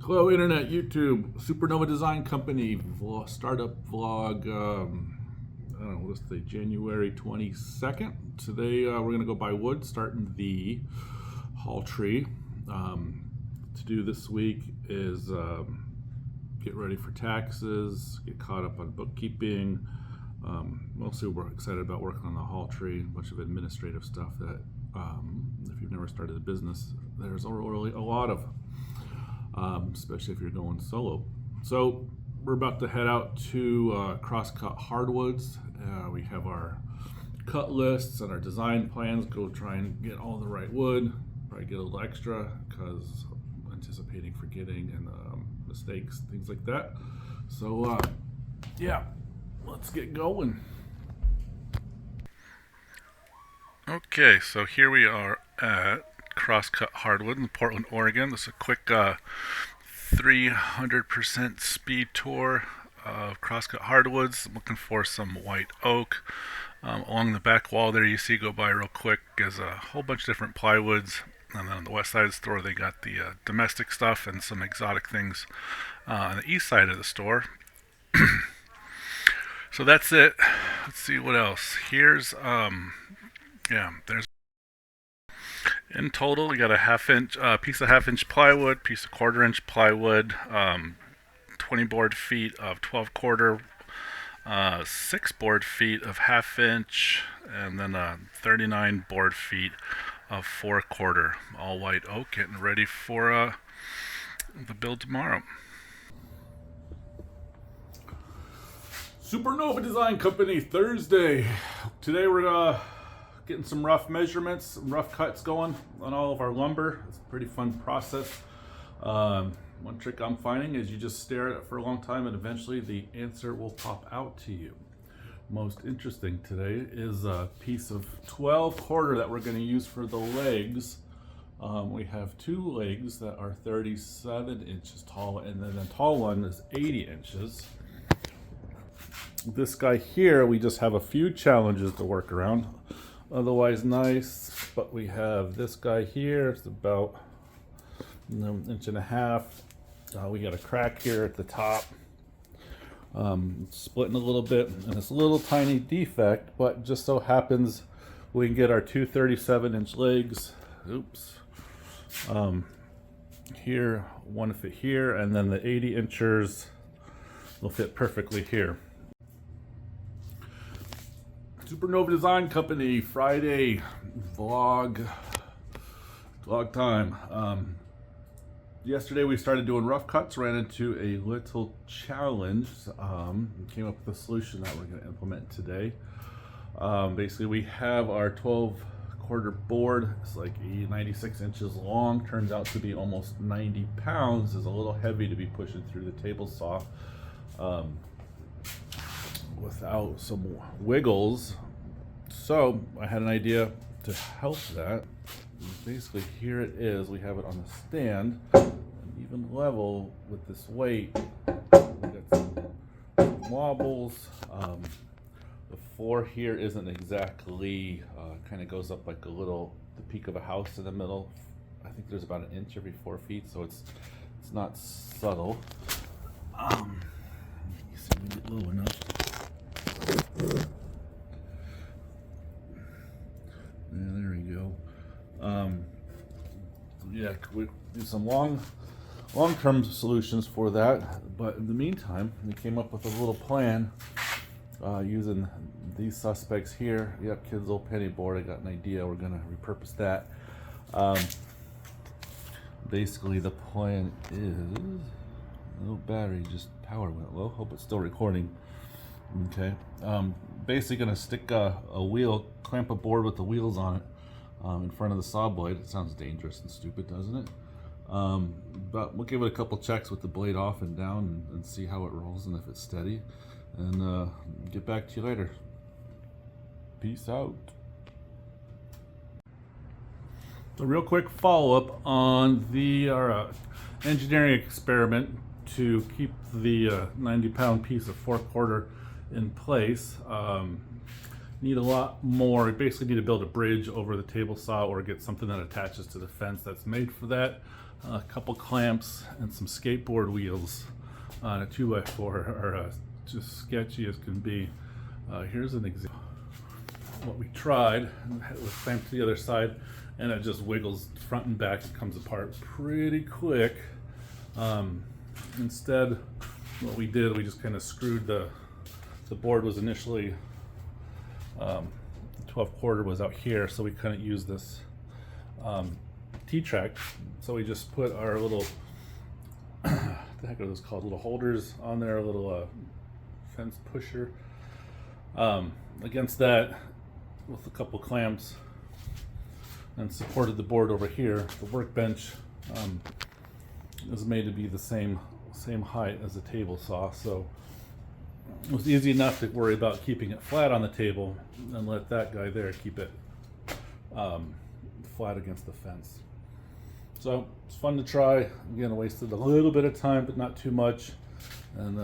Hello, Internet, YouTube, Supernova Design Company, startup vlog. I don't know, let's say January 22nd. Today we're going to go buy wood, starting the hall tree. To do this week is get ready for taxes, get caught up on bookkeeping. Mostly we're excited about working on the hall tree, a bunch of administrative stuff that if you've never started a business, there's really a lot of. Especially if you're going solo. So we're about to head out to cross-cut hardwoods. We have our cut lists and our design plans. Go try and get all the right wood. Probably get a little extra because anticipating forgetting and mistakes, things like that. So yeah, let's get going. Okay, so here we are at Crosscut Hardwood in Portland, Oregon. This is a quick 300% speed tour of Crosscut Hardwoods. I'm looking for some white oak. Along the back wall there you see go by real quick is a whole bunch of different plywoods. And then on the west side of the store they got the domestic stuff and some exotic things. On the east side of the store. So that's it. Let's see what else. Here's there's in total, we got a piece of half-inch plywood, piece of quarter-inch plywood, 20 board feet of 12/4, 6 board feet of half-inch, and then 39 board feet of 4/4. All white oak, getting ready for the build tomorrow. Supernova Design Company, Thursday. Today we're getting some rough measurements, some rough cuts going on all of our lumber. It's a pretty fun process. One trick I'm finding is you just stare at it for a long time and eventually the answer will pop out to you. Most interesting today is a piece of 12/4 that we're going to use for the legs. We have 2 legs that are 37 inches tall, and then the tall one is 80 inches. This guy here, we just have a few challenges to work around. Otherwise nice, but we have this guy here. It's about an inch and a half. We got a crack here at the top, splitting a little bit, and it's a little tiny defect, but just so happens we can get our 2 37-inch legs. Oops. Here, one fit here, and then the 80 inchers will fit perfectly here. Supernova Design Company, Friday vlog time. Yesterday we started doing rough cuts, ran into a little challenge, came up with a solution that we're going to implement today. Basically we have our 12/4 board. It's like 96 inches long, turns out to be almost 90 pounds. Is a little heavy to be pushing through the table saw. Without some wiggles. So I had an idea to help that. Basically here it is. We have it on the stand, and even level with this weight. We got some wobbles. The floor here isn't exactly, kind of goes up like the peak of a house in the middle. I think there's about 1 inch every 4 feet, so it's not subtle. You see me get low enough. Yeah, there we go. Yeah, we do some long-term solutions for that, but in the meantime, we came up with a little plan using these suspects here. Yep, kids' old penny board. I got an idea. We're gonna repurpose that. Basically, the plan is no battery, just power went low. Hope it's still recording. Okay, basically gonna stick a wheel, clamp a board with the wheels on it in front of the saw blade. It sounds dangerous and stupid, doesn't it? But we'll give it a couple checks with the blade off and down and see how it rolls and if it's steady. And get back to you later. Peace out. So real quick follow-up on the engineering experiment to keep the 90-pound piece of 4/4 in place. Need a lot more. You basically need to build a bridge over the table saw or get something that attaches to the fence that's made for that. a couple clamps, and some skateboard wheels on a 2x4 are just sketchy as can be. Here's an example. What we tried, it was clamped to the other side, and it just wiggles front and back. It comes apart pretty quick. Instead, what we did, we just kind of screwed the board was initially 12/4 was out here, so we couldn't use this T-track. So we just put our little what the heck are those called? Little holders on there, a little fence pusher against that with a couple clamps, and supported the board over here. The workbench is made to be the same height as the table saw, so it was easy enough to worry about keeping it flat on the table and let that guy there keep it flat against the fence. So it's fun to try. Again, I wasted a little bit of time, but not too much. And